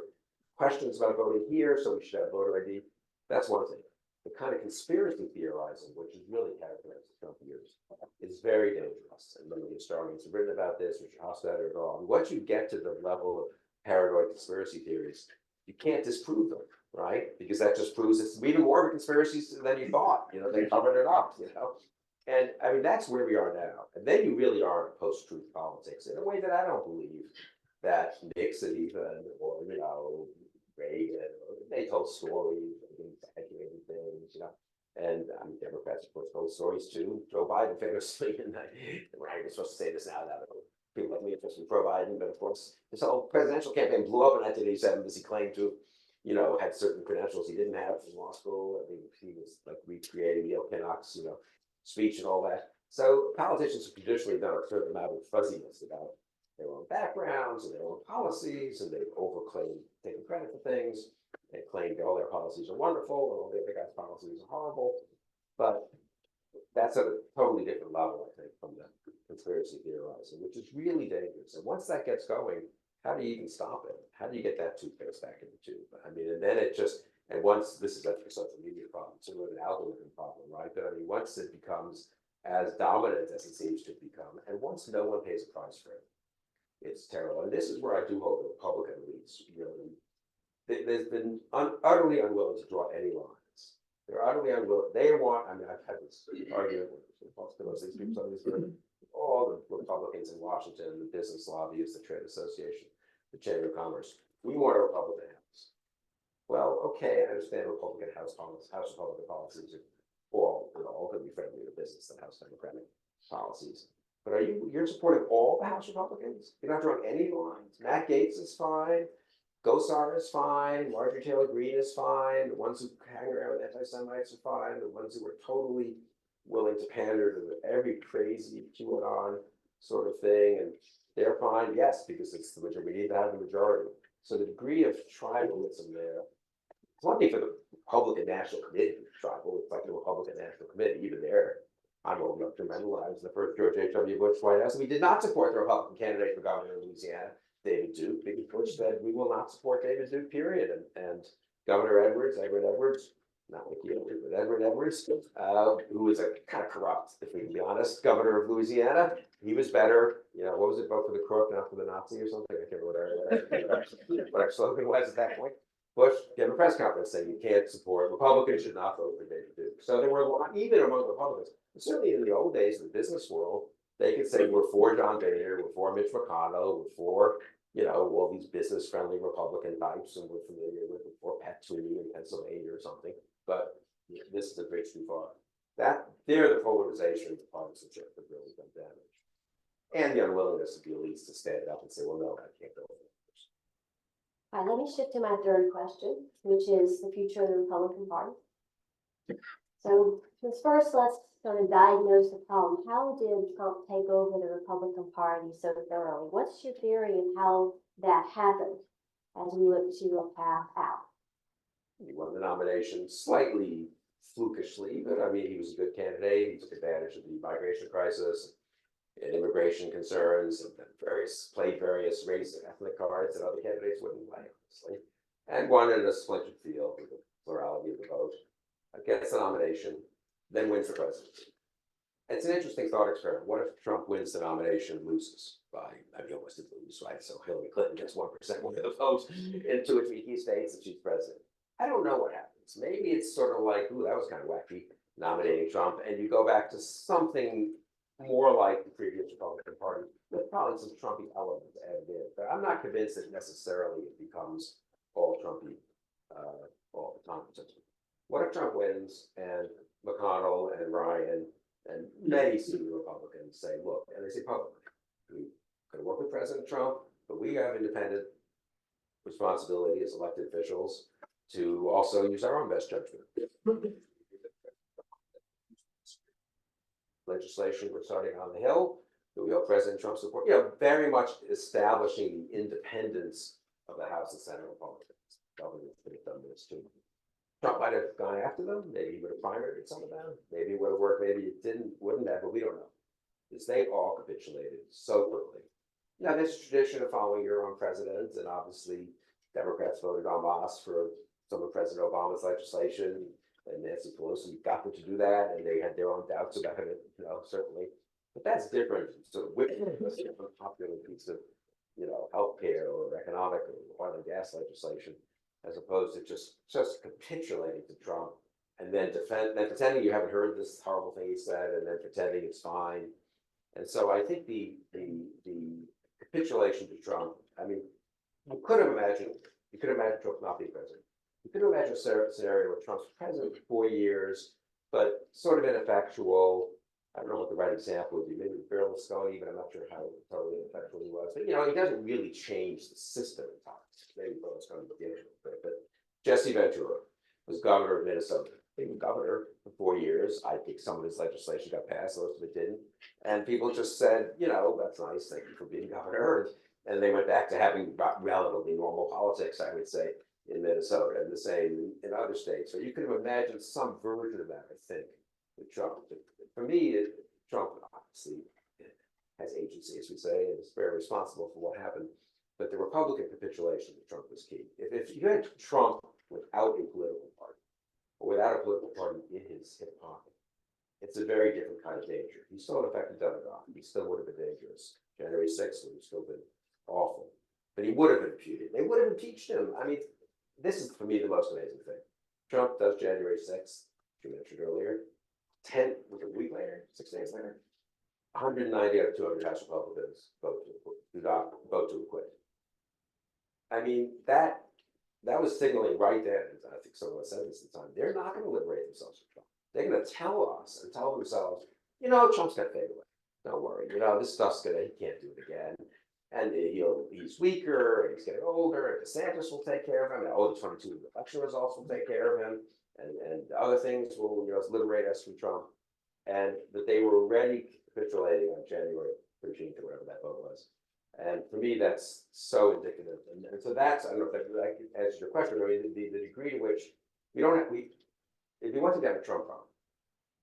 questions about voting here, so we should have voter ID. That's one thing. The kind of conspiracy theorizing, which is really characterized the Trump years, is very dangerous. And many historians have written about this, Richard Hofstadter et al. Once you get to the level of paranoid conspiracy theories, you can't disprove them, right? Because that just proves it's even more of a conspiracy than you thought. They covered it up, And I mean, that's where we are now. And then you really are in post-truth politics in a way that I don't believe that Nixon even, or, Reagan, they told stories, exaggerated things, And I mean, Democrats, of course, told stories too. Joe Biden famously, and I was supposed to say this now that people like me are supposed to be pro-Biden, but of course, his whole presidential campaign blew up in 1987 because he claimed to, had certain credentials he didn't have from law school. I think he was like recreating Neil Kinnock's, speech and all that. So politicians have traditionally done a certain amount of fuzziness about their own backgrounds and their own policies, and they overclaim taking credit for things. They claim that all their policies are wonderful and all the other guys' policies are horrible. But that's at a totally different level, I think, from the conspiracy theorizing, which is really dangerous. And once that gets going, how do you even stop it? How do you get that toothpaste back in the tube? I mean, and then it just, and once this is a social media problem, it's an algorithm problem, right? But I mean, once it becomes as dominant as it seems to become, and once no one pays a price for it, it's terrible. And this is where I do hope the Republican elites really, they've been utterly unwilling to draw any lines. They're utterly unwilling. They want, I mean, I've had this argument with these people, all the Republicans in Washington, the business lobbyists, the trade association, the Chamber of Commerce. We want a Republican House. Well, okay, I understand Republican House Republican policies are all going to be friendly to business and House Democratic policies. But you're supporting all the House Republicans? You're not drawing any lines. Matt Gaetz is fine. Gosar is fine. Marjorie Taylor Greene is fine. The ones who hang around with anti-Semites are fine. The ones who are totally willing to pander to every crazy QAnon sort of thing, and they're fine, yes, because it's the majority. We need to have the majority. So the degree of tribalism there, it's one thing for the Republican National Committee to be tribal. It's like the Republican National Committee, even there. I'm old enough to remember when I was in the first George H.W. Bush White House. We did not support the Republican candidate for governor of Louisiana, David Duke, because Bush said we will not support David Duke, period. And Governor Edwards, not with you, but Edward Edwards, who was a kind of corrupt, if we can be honest, governor of Louisiana. He was better, what was it, vote for the crook, not for the Nazi or something? I can't remember what our slogan was at that point. Bush gave a press conference saying you can't support, Republicans should not vote for David Duke. So there were a lot, even among Republicans, certainly in the old days in the business world, they could say we're for John Boehner, we're for Mitch McConnell, we're for, all these business-friendly Republican types, and we're familiar with it, or Pat Toomey in Pennsylvania or something. But this is a bridge too far. The polarization of partisanship has really done damage. And the unwillingness of the elites to stand up and say, well, no, I can't go with it. All right, let me shift to my third question, which is the future of the Republican Party. So first, let's sort of diagnose the problem. How did Trump take over the Republican Party so thoroughly? What's your theory of how that happened as we look to a path out? He won the nomination slightly flukishly, but I mean, he was a good candidate. He took advantage of the migration crisis. and immigration concerns, and played various race and ethnic cards that other candidates wouldn't play, honestly, and won in a splintered field with the plurality of the vote, gets the nomination, then wins the presidency. It's an interesting thought experiment. What if Trump wins the nomination and loses by, I mean, he almost did lose, right? So Hillary Clinton gets 1% more of the vote in 2 or 3 key states and she's president. I don't know what happens. Maybe it's sort of like, ooh, that was kind of wacky, nominating Trump, and you go back to something more like the previous Republican Party, with probably some Trumpy elements added in. But I'm not convinced that necessarily it becomes all Trumpy all the time. What if Trump wins and McConnell and Ryan and many senior Republicans say, look, and they say publicly, we could work with President Trump, but we have independent responsibility as elected officials to also use our own best judgment. Legislation we're starting on the Hill, that we hope President Trump support, very much establishing the independence of the House and Senate Republicans. Government could have done this too. Trump might have gone after them, maybe he would have primaried some of them, maybe it would have worked, maybe it wouldn't have, but we don't know. Because they all capitulated so quickly. Now, there's a tradition of following your own president, and obviously Democrats voted en masse for some of President Obama's legislation, and Nancy Pelosi got them to do that, and they had their own doubts about it, certainly. But that's different. So whipping a popular piece of, healthcare or economic or oil and gas legislation, as opposed to just capitulating to Trump and then pretending you haven't heard this horrible thing he said, and then pretending it's fine. And so I think the capitulation to Trump, I mean, you could imagine Trump not being president. You could imagine a scenario where Trump's president for 4 years, but sort of ineffectual. I don't know what the right example would be, maybe Berlusconi, but I'm not sure how totally ineffectual he was. But, he doesn't really change the system in times. Maybe Berlusconi did it, but Jesse Ventura was governor of Minnesota. He was governor for 4 years. I think some of his legislation got passed, most of it didn't. And people just said, that's nice, thank you for being governor. And they went back to having relatively normal politics, I would say, in Minnesota, and the same in other states. So you could have imagined some version of that, I think, with Trump. For me, Trump obviously has agency, as we say, and is very responsible for what happened. But the Republican capitulation to Trump was key. If you had Trump without a political party, or without a political party in his hip pocket, it's a very different kind of danger. He still, in fact, done it off. He still would have been dangerous. January 6th would have still been awful. But he would have been impeached. They would have impeached him. I mean, this is, for me, the most amazing thing. Trump does January 6th, you mentioned earlier. A week later, 6 days later, 190 out of 200 House Republicans vote to acquit. I mean, that was signaling right then, I think someone said this at the time, they're not going to liberate themselves from Trump. They're going to tell us and tell themselves, Trump's going to fade away. Don't worry, this stuff's he can't do it again. And he's weaker, and he's getting older, and DeSantis will take care of him, and the 22 election results will take care of him, and other things will, liberate us from Trump. And that they were already capitulating on January 13th, or whatever that vote was. And for me, that's so indicative. And so that's, I don't know if that answers your question, I mean, the degree to which if you want to have a Trump problem,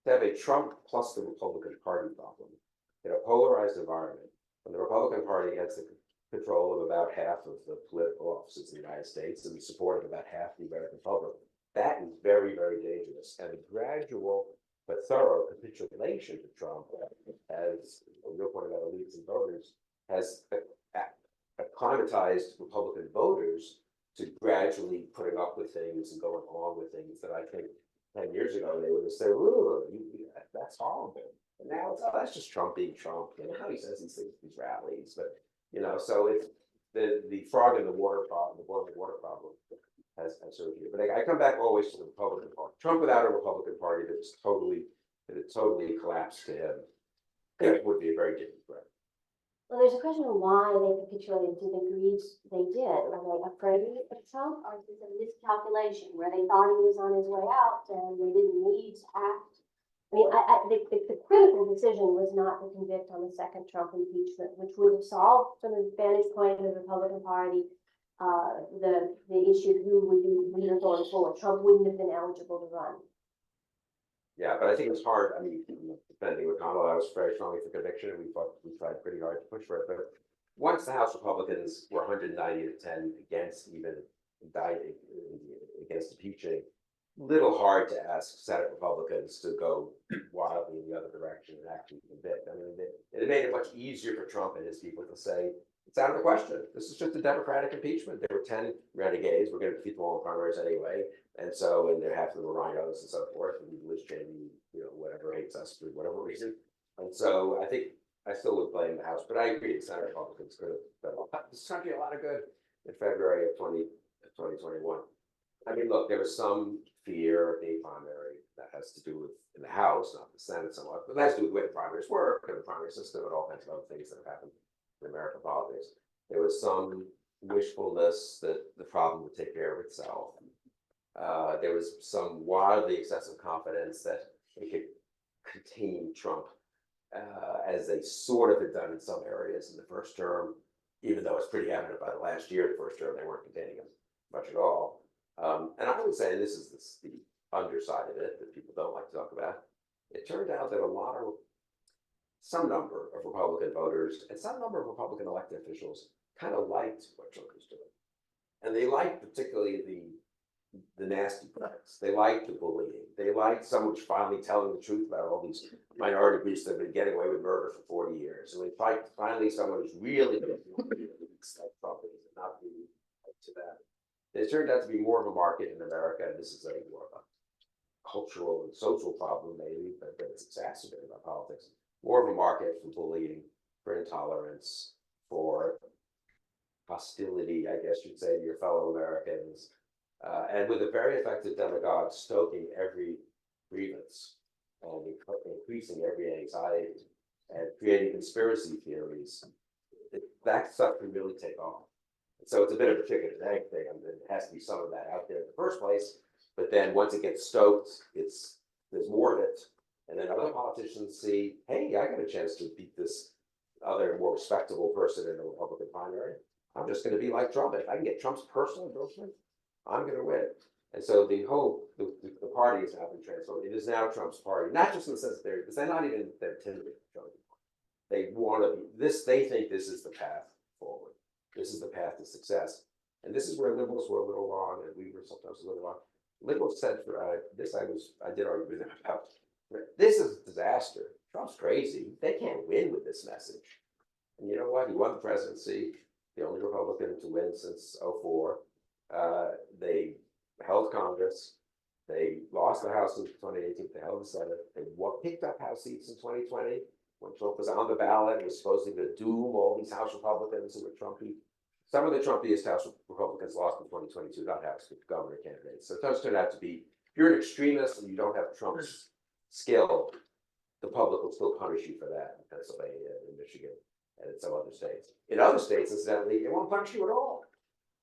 to have a Trump plus the Republican Party problem in a polarized environment, when the Republican Party has the control of about half of the political offices in the United States and the support of about half the American public, that is very, very dangerous. And the gradual but thorough capitulation to Trump, as a real point about elites and voters, has acclimatized Republican voters to gradually putting up with things and going along with things that I think 10 years ago they would have said, "Ooh, that's horrible." And now it's, that's just Trump being Trump. How he says these things at these rallies, but so it's the frog in the water problem, the boiling water problem has sort of here. But I come back always to the Republican Party. Trump without a Republican Party that totally collapsed to him, it would be a very different threat. Well, there's a question of why they capitulated to the degrees they did. Were they afraid of Trump, or is it a miscalculation where they thought he was on his way out and they didn't need to act? I mean, the critical decision was not to convict on the second Trump impeachment, which would have solved, from the vantage point of the Republican Party, the issue of who would be leader going forward. Trump wouldn't have been eligible to run. Yeah, but I think it's hard. I mean, defending McConnell, I was very strongly for conviction, and we tried pretty hard to push for it. But once the House Republicans were 190-10 against even indicting, against impeaching, little hard to ask Senate Republicans to go wildly in the other direction and actually convict. I mean, it made it much easier for Trump and his people to say, it's out of the question. This is just a Democratic impeachment. There were 10 renegades. We're going to defeat them all in primaries anyway. And so, and half of them were rhinos and so forth. And Liz Cheney, whatever, hates us for whatever reason. And so I think I still would blame the House, but I agree, the Senate Republicans could have done this country a lot of good in February of 2021. I mean, look, there was some fear of a primary that has to do with in the House, not the Senate so much, but that has to do with the way the primaries work and the primary system and all kinds of other things that have happened in American politics. There was some wishfulness that the problem would take care of itself. There was some wildly excessive confidence that it could contain Trump, as they sort of had done in some areas in the first term, even though it's pretty evident by the last year, the first term, they weren't containing him much at all. And I would say this is the underside of it that people don't like to talk about. It turned out that some number of Republican voters and some number of Republican elected officials kind of liked what Trump was doing. And they liked particularly the nasty parts. They liked the bullying. They liked someone finally telling the truth about all these minority groups that have been getting away with murder for 40 years. And they finally someone who's really like Trump is and not being to that. It turned out to be more of a market in America, and this is more of a cultural and social problem maybe, but it's exacerbated by politics. More of a market for bullying, for intolerance, for hostility, I guess you'd say, to your fellow Americans, and with a very effective demagogue stoking every grievance and increasing every anxiety and creating conspiracy theories. That stuff can really take off. So it's a bit of a chicken and egg thing. I mean, there has to be some of that out there in the first place, but then once it gets stoked, there's more of it. And then other politicians see, hey, I got a chance to beat this other more respectable person in a Republican primary. I'm just going to be like Trump. If I can get Trump's personal endorsement, I'm going to win. And so the party has now been transformed. It is now Trump's party, not just in the sense that they're not even they're timid. They want to be this. They think this is the path forward. This is the path to success. And this is where liberals were a little wrong, and we were sometimes a little wrong. Liberals said this. I did argue with them about. This is a disaster. Trump's crazy. They can't win with this message. And you know what? He won the presidency, the only Republican to win since 2004. They held Congress. They lost the House in 2018. They held the Senate. They picked up House seats in 2020 when Trump was on the ballot. It was supposed to doom all these House Republicans who were Trumpy. Some of the Trumpiest House Republicans lost in 2022, not House, but governor candidates. So it does turn out to be, if you're an extremist and you don't have Trump's skill, the public will still punish you for that in Pennsylvania, in Michigan, and in some other states. In other states, incidentally, it won't punish you at all.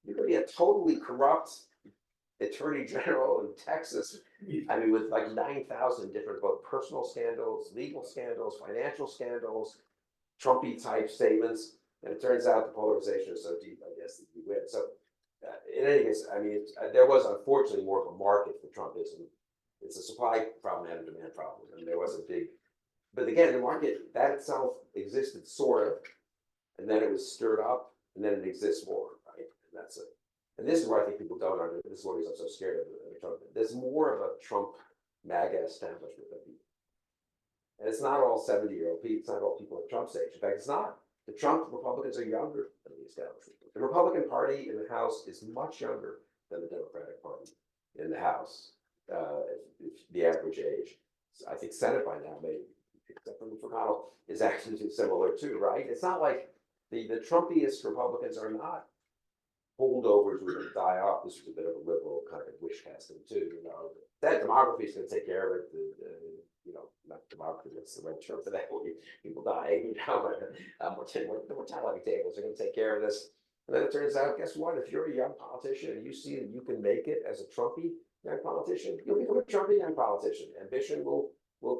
You could be a totally corrupt attorney general in Texas. I mean, with like 9,000 different both personal scandals, legal scandals, financial scandals, Trumpy type statements. And it turns out the polarization is so deep, I guess, that you win. So in any case, I mean, there was unfortunately more of a market for Trumpism. It's a supply problem and a demand problem. And there was a big, but again, the market, that itself existed sort of, and then it was stirred up, and then it exists more, right? And that's it. And this is why I think people don't understand. This is one reason I'm so scared of Trump. There's more of a Trump MAGA establishment than people. And it's not all 70-year-old people. It's not all people at Trump's age. In fact, it's not. The Trump Republicans are younger than the establishment. The Republican Party in the House is much younger than the Democratic Party in the House. The average age, I think Senate by now, maybe, except for McConnell, is actually similar too, right? It's not like the Trumpiest Republicans are not holdovers who are going to die off. This was a bit of a liberal kind of wish casting too, That demography is going to take care of it. Not demography, that's the right term for that. People dying, the mortality tables are going to take care of this. And then it turns out, guess what? If you're a young politician and you see that you can make it as a Trumpy young politician, you'll become a Trumpy young politician. Ambition will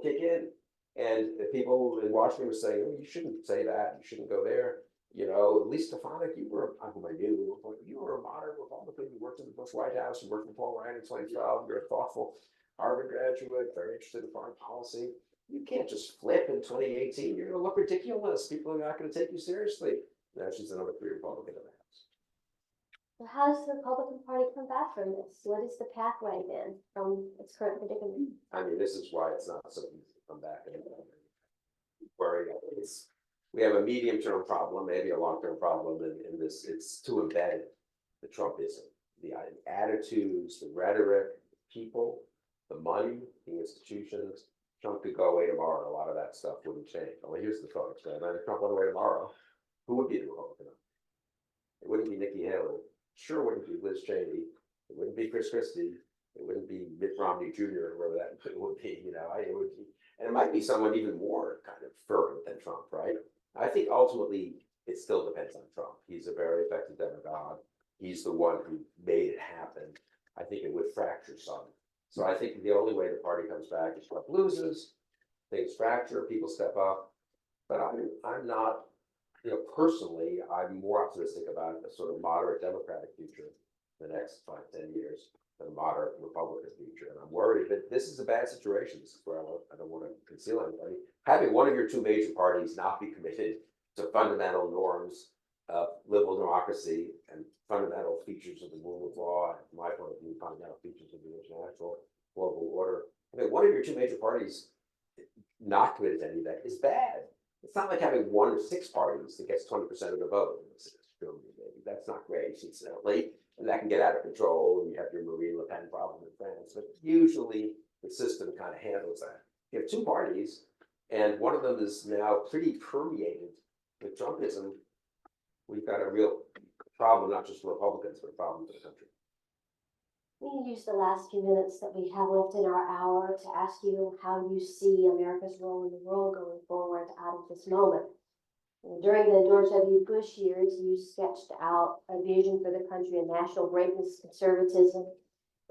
kick in. And people in Washington were saying, oh, you shouldn't say that. You shouldn't go there. At least Stefanik, you were a moderate Republican. You worked in the Bush White House. You worked for Paul Ryan in 2012. You're a thoughtful Harvard graduate, very interested in foreign policy. You can't just flip in 2018. You're going to look ridiculous. People are not going to take you seriously. Now she's the number 3 Republican in the House. So how does the Republican Party come back from this? What is the pathway then from its current predicament? I mean, this is why it's not so easy to come back and worry. We have a medium-term problem, maybe a long-term problem in this. It's too embedded, the Trumpism, the attitudes, the rhetoric, the people, the money, the institutions. Trump could go away tomorrow. A lot of that stuff wouldn't change. Well, here's the thought experiment. If Trump went away tomorrow, who would be the Republican? It wouldn't be Nikki Haley. Sure wouldn't be Liz Cheney. It wouldn't be Chris Christie. It wouldn't be Mitt Romney Jr. or whoever that would be. It would be, and it might be someone even more kind of fervent than Trump, right? I think ultimately it still depends on Trump. He's a very effective demagogue. He's the one who made it happen. I think it would fracture some. So I think the only way the party comes back is Trump loses, things fracture, people step up. But I'm not, personally, I'm more optimistic about a sort of moderate Democratic future the next 5-10 years than a moderate Republican future. And I'm worried that this is a bad situation. This is where I don't want to conceal anybody. Having one of your 2 major parties not be committed to fundamental norms of liberal democracy and fundamental features of the rule of law, and from my point of view, fundamental features of the international global order. I mean, one of your 2 major parties not committed to any of that is bad. It's not like having 1 or 6 parties that gets 20% of the vote. That's not great, incidentally, and that can get out of control. And you have your Marine Le Pen problem in France, but usually the system kind of handles that. You have 2 parties, and one of them is now pretty permeated with Trumpism. We've got a real problem, not just for Republicans, but a problem for the country. We can use the last few minutes that we have left in our hour to ask you how you see America's role in the world going forward out of this moment. During the George W. Bush years, you sketched out a vision for the country of national greatness, conservatism.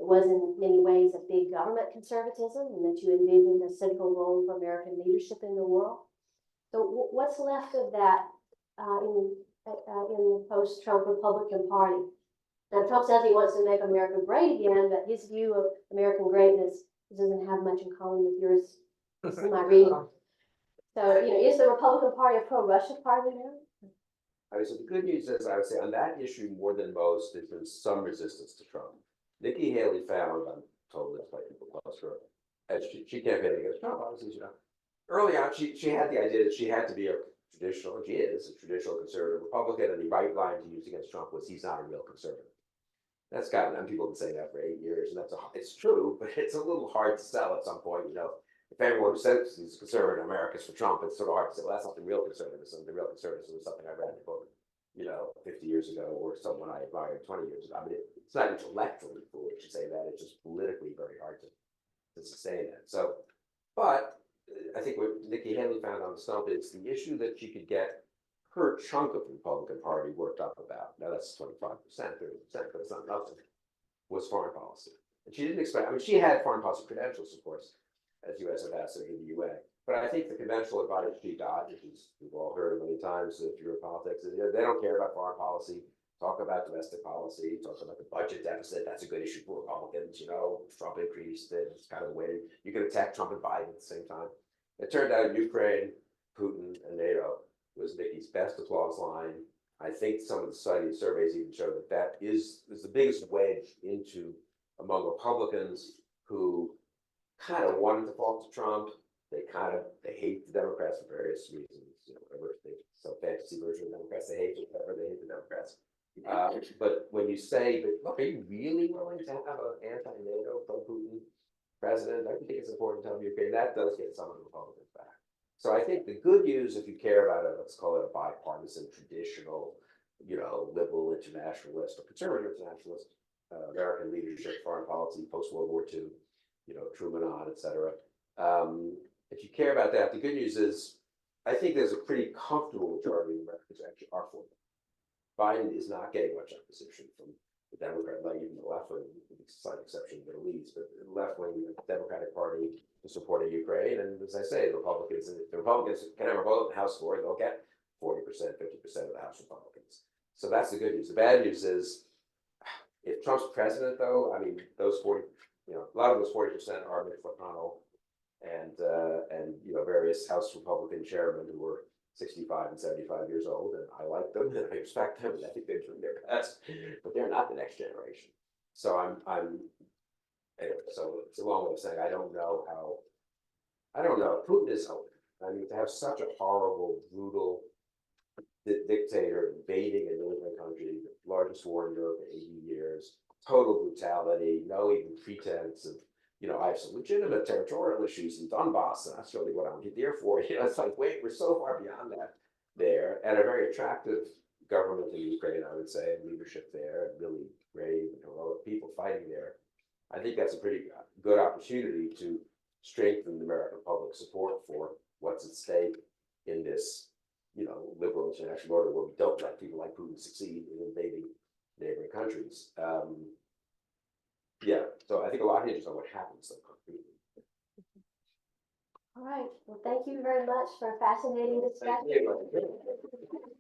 It was in many ways a big government conservatism, and that you envisioned a central role for American leadership in the world. So what's left of that in the post-Trump Republican Party? Now, Trump says he wants to make America great again, but his view of American greatness doesn't have much in common with yours. This is my reading. So, is the Republican Party a pro-Russia party now? All right, so the good news is, I would say, on that issue more than most, there's been some resistance to Trump. Nikki Haley found, I'm told this by people close to her, as she campaigned against Trump, obviously, early on, she had the idea that she had to be a traditional, and she is a traditional conservative Republican, and the right line to use against Trump was he's not a real conservative. That's gotten, and people have been saying that for 8 years, and it's true, but it's a little hard to sell at some point. If everyone who says he's conservative in America is for Trump, it's sort of hard to say, well, that's not the real conservatism. The real conservatism is something I read in a book, 50 years ago, or someone I admired 20 years ago. I mean, it's not intellectually foolish to say that. It's just politically very hard to sustain that. So, but I think what Nikki Haley found on the stump is the issue that she could get her chunk of the Republican Party worked up about. Now that's 25%, 30%, but it's not nothing, was foreign policy. And she didn't expect, she had foreign policy credentials, of course, as U.S. ambassador to the UN. But I think the conventional advice she got, which is we've all heard many times if you're in politics, they don't care about foreign policy. Talk about domestic policy, talk about the budget deficit. That's a good issue for Republicans. Trump increased it. It's kind of the way you can attack Trump and Biden at the same time. It turned out Ukraine, Putin, and NATO was Nikki's best applause line. I think some of the studies, surveys even show that is the biggest wedge into among Republicans who kind of wanted to fall to Trump. They hate the Democrats for various reasons. Whatever they some fantasy version of Democrats, they hate whatever, they hate the Democrats. But when you say, but look, are you really willing to have an anti-NATO, pro-Putin president? I think it's important to tell you, okay, that does get some of the Republicans back. So I think the good news, if you care about it, let's call it a bipartisan, traditional, liberal internationalist or conservative internationalist, American leadership, foreign policy, post-World War II, Truman on, et cetera. If you care about that, the good news is, I think there's a pretty comfortable majority of Americans who actually are for it. Biden is not getting much opposition from the Democrat, not even the left wing, with a slight exception of the Middle East, but the left wing Democratic Party to supporting Ukraine. And as I say, the Republicans can have a vote in the House floor, they'll get 40%, 50% of the House Republicans. So that's the good news. The bad news is, if Trump's president, though, those 40, a lot of those 40% are Mitch McConnell and various House Republican chairmen who were 65 and 75 years old, and I like them and I respect them, and I think they're doing their best, but they're not the next generation. So anyway, so it's a long way of saying I don't know. Putin is, I mean, to have such a horrible, brutal dictator invading a neighboring country, the largest war in Europe in 80 years, total brutality, no even pretense of, I have some legitimate territorial issues in Donbass, and that's really what I'm here for. It's like, wait, we're so far beyond that there, and a very attractive government in Ukraine, I would say, and leadership there, and really brave and heroic people fighting there. I think that's a pretty good opportunity to strengthen the American public support for what's at stake in this, liberal international order where we don't let people like Putin succeed in invading neighboring countries. So I think a lot hinges on what happens though. All right, well, thank you very much for a fascinating discussion. Thank you.